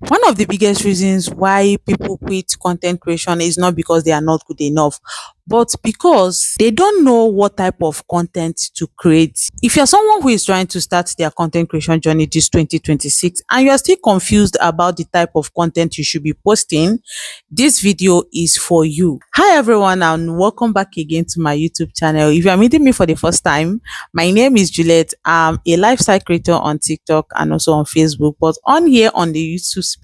One of the biggest reasons why people quit content creation is not because they are not good enough, but because they don't know what type of content to create. If you're someone who is trying to start their content creation journey this 2026 and you are still confused about the type of content you should be posting, this video is for you. Hi everyone and welcome back again to my YouTube channel. If you are meeting me for the first time, my name is Juliet. I'm a lifestyle creator on TikTok and also on Facebook. But on here on the YouTube space,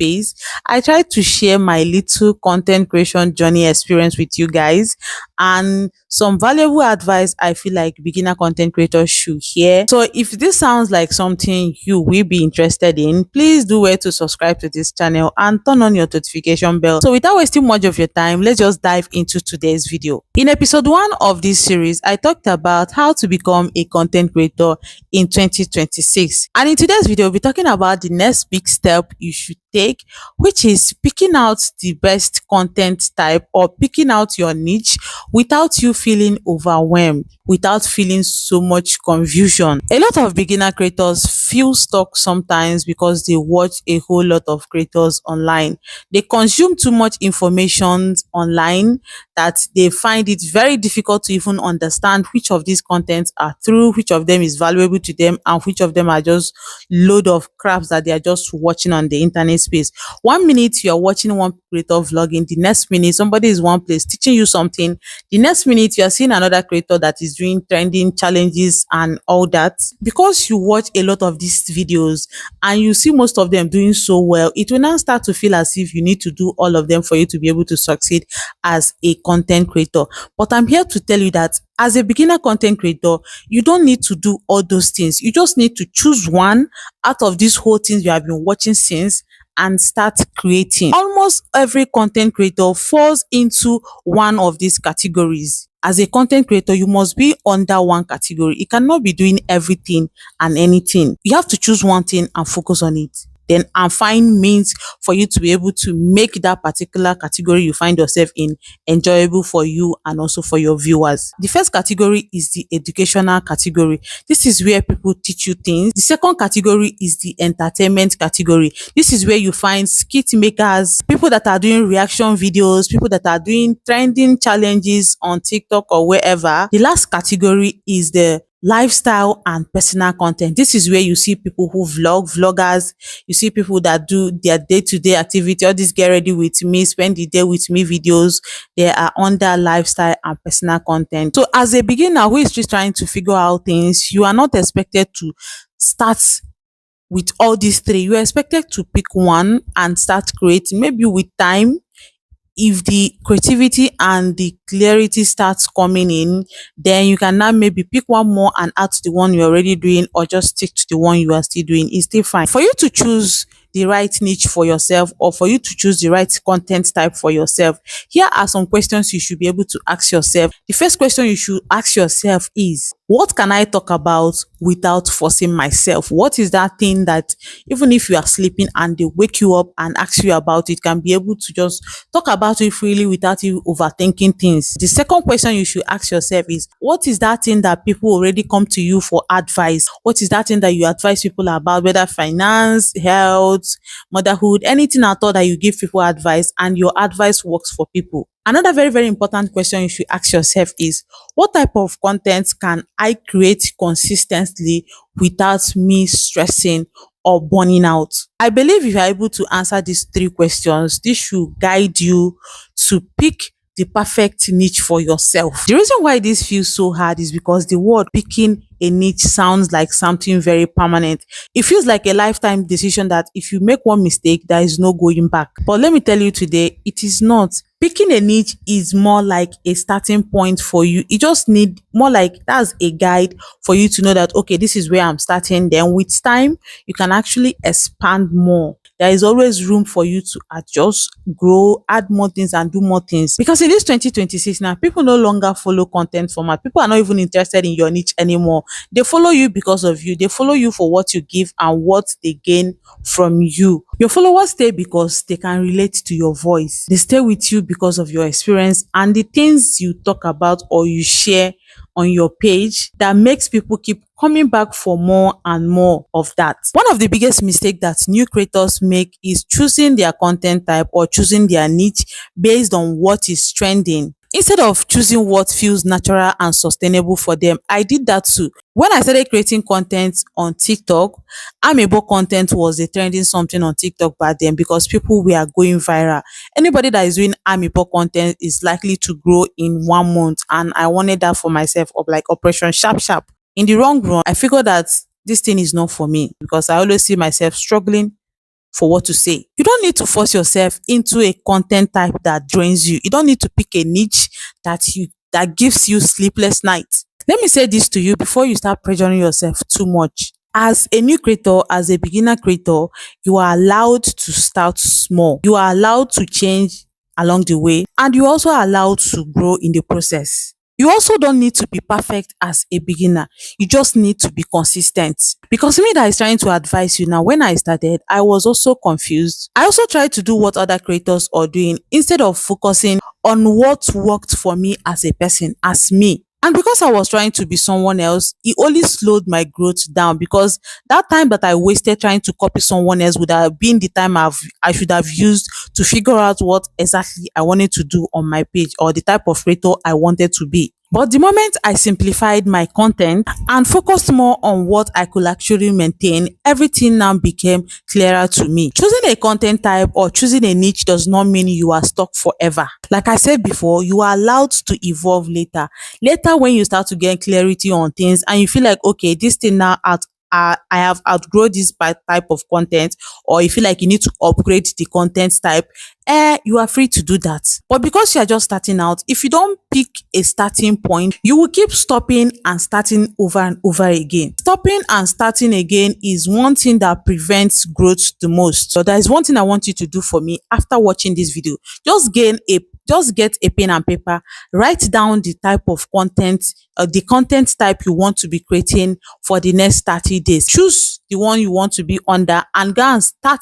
I try to share my little content creation journey experience with you guys and some valuable advice I feel like beginner content creators should hear. So if this sounds like something you will be interested in, please do well to subscribe to this channel and turn on your notification bell. So without wasting much of your time, let's just dive into today's video. In episode 1 of this series, I talked about how to become a content creator in 2026. And in today's video, we'll be talking about the next big step you should take, which is picking out the best content type or picking out your niche without you feeling overwhelmed, without feeling so much confusion. A lot of beginner creators feel stuck sometimes because they watch a whole lot of creators online. They consume too much information online that they find it very difficult to even understand which of these contents are true, which of them is valuable to them, and which of them are just load of craps that they are just watching on the internet space. 1 minute you are watching one creator vlogging, the next minute somebody is one place teaching you something, the next minute you are seeing another creator that is doing trending challenges and all that. Because you watch a lot of these videos and you see most of them doing so well, it will now start to feel as if you need to do all of them for you to be able to succeed as a content creator. But I'm here to tell you that as a beginner content creator, you don't need to do all those things. You just need to choose one out of these whole things you have been watching since and start creating. Almost every content creator falls into one of these categories. As a content creator, you must be under one category. You cannot be doing everything and anything. You have to choose one thing and focus on it. Then and find means for you to be able to make that particular category you find yourself in enjoyable for you and also for your viewers. The first category is the educational category. This is where people teach you things. The second category is the entertainment category. This is where you find skit makers, people that are doing reaction videos, people that are doing trending challenges on TikTok or wherever. The last category is the lifestyle and personal content. This is where you see people who vloggers, you see people that do their day-to-day activity, all this get ready with me, spend the day with me videos. They are under lifestyle and personal content. So as a beginner who is just trying to figure out things, you are not expected to start with all these three. You are expected to pick one and start creating. Maybe with time, if the creativity and the clarity starts coming in, then you can now maybe pick one more and add to the one you're already doing, or just stick to the one you are still doing. It's still fine. For you to choose the right niche for yourself, or for you to choose the right content type for yourself, here are some questions you should be able to ask yourself. The first question you should ask yourself is, what can I talk about without forcing myself? What is that thing that even if you are sleeping and they wake you up and ask you about it, can be able to just talk about it freely without you overthinking things? The second question you should ask yourself is, what is that thing that people already come to you for advice? What is that thing that you advise people about, whether finance, health, motherhood, anything at all that you give people advice and your advice works for people? Another very, very important question you should ask yourself is, what type of content can I create consistently without me stressing or burning out? I believe if you are able to answer these three questions, this should guide you to pick the perfect niche for yourself. The reason why this feels so hard is because the word picking a niche sounds like something very permanent. It feels like a lifetime decision that if you make one mistake, there is no going back. But let me tell you today, it is not. Picking a niche is more like a starting point for you. You just need more like that's a guide for you to know that, okay, this is where I'm starting. Then with time, you can actually expand more. There is always room for you to adjust, grow, add more things and do more things. Because in this 2026 now, people no longer follow content format. People are not even interested in your niche anymore. They follow you because of you. They follow you for what you give and what they gain from you. Your followers stay because they can relate to your voice. They stay with you because of your experience and the things you talk about or you share on your page that makes people keep coming back for more and more of that. One of the biggest mistake that new creators make is choosing their content type or choosing their niche based on what is trending instead of choosing what feels natural and sustainable for them. I did that too. When I started creating content on TikTok, amebo content was the trending something on TikTok back then because people were going viral. Anybody that is doing amebo content is likely to grow in 1 month, and I wanted that for myself, of like Operation Sharp Sharp. In the long run, I figured that this thing is not for me because I always see myself struggling for what to say. You don't need to force yourself into a content type that drains you. You don't need to pick a niche that gives you sleepless nights. Let me say this to you before you start pressuring yourself too much. As a new creator, as a beginner creator, you are allowed to start small. You are allowed to change along the way, and you also allowed to grow in the process. You also don't need to be perfect as a beginner. You just need to be consistent. Because me that is trying to advise you now, when I started, I was also confused. I also tried to do what other creators are doing instead of focusing on what worked for me as a person, as me. And because I was trying to be someone else, it only slowed my growth down because that time that I wasted trying to copy someone else would have been the time I should have used to figure out what exactly I wanted to do on my page or the type of creator I wanted to be. But the moment I simplified my content and focused more on what I could actually maintain, everything now became clearer to me. Choosing a content type or choosing a niche does not mean you are stuck forever. Like I said before, you are allowed to evolve later. Later, when you start to get clarity on things and you feel like, okay, this thing now I have outgrown this type of content, or you feel like you need to upgrade the content type, you are free to do that. But because you are just starting out, if you don't pick a starting point, you will keep stopping and starting over and over again. Stopping and starting again is one thing that prevents growth the most. So there is one thing I want you to do for me after watching this video. Just get a pen and paper, write down the type of content, the content type you want to be creating for the next 30 days. Choose the one you want to be under and go and start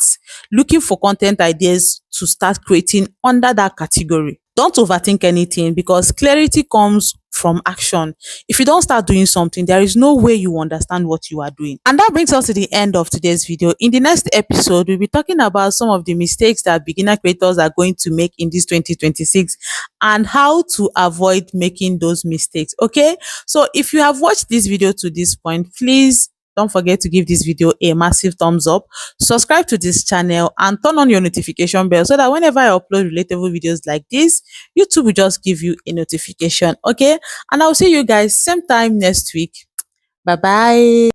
looking for content ideas to start creating under that category. Don't overthink anything because clarity comes from action. If you don't start doing something, there is no way you understand what you are doing. And that brings us to the end of today's video. In the next episode, we'll be talking about some of the mistakes that beginner creators are going to make in this 2026 and how to avoid making those mistakes. Okay, so if you have watched this video to this point, please don't forget to give this video a massive thumbs up, subscribe to this channel, and turn on your notification bell so that whenever I upload relatable videos like this, YouTube will just give you a notification. Okay, and I'll see you guys same time next week. Bye bye.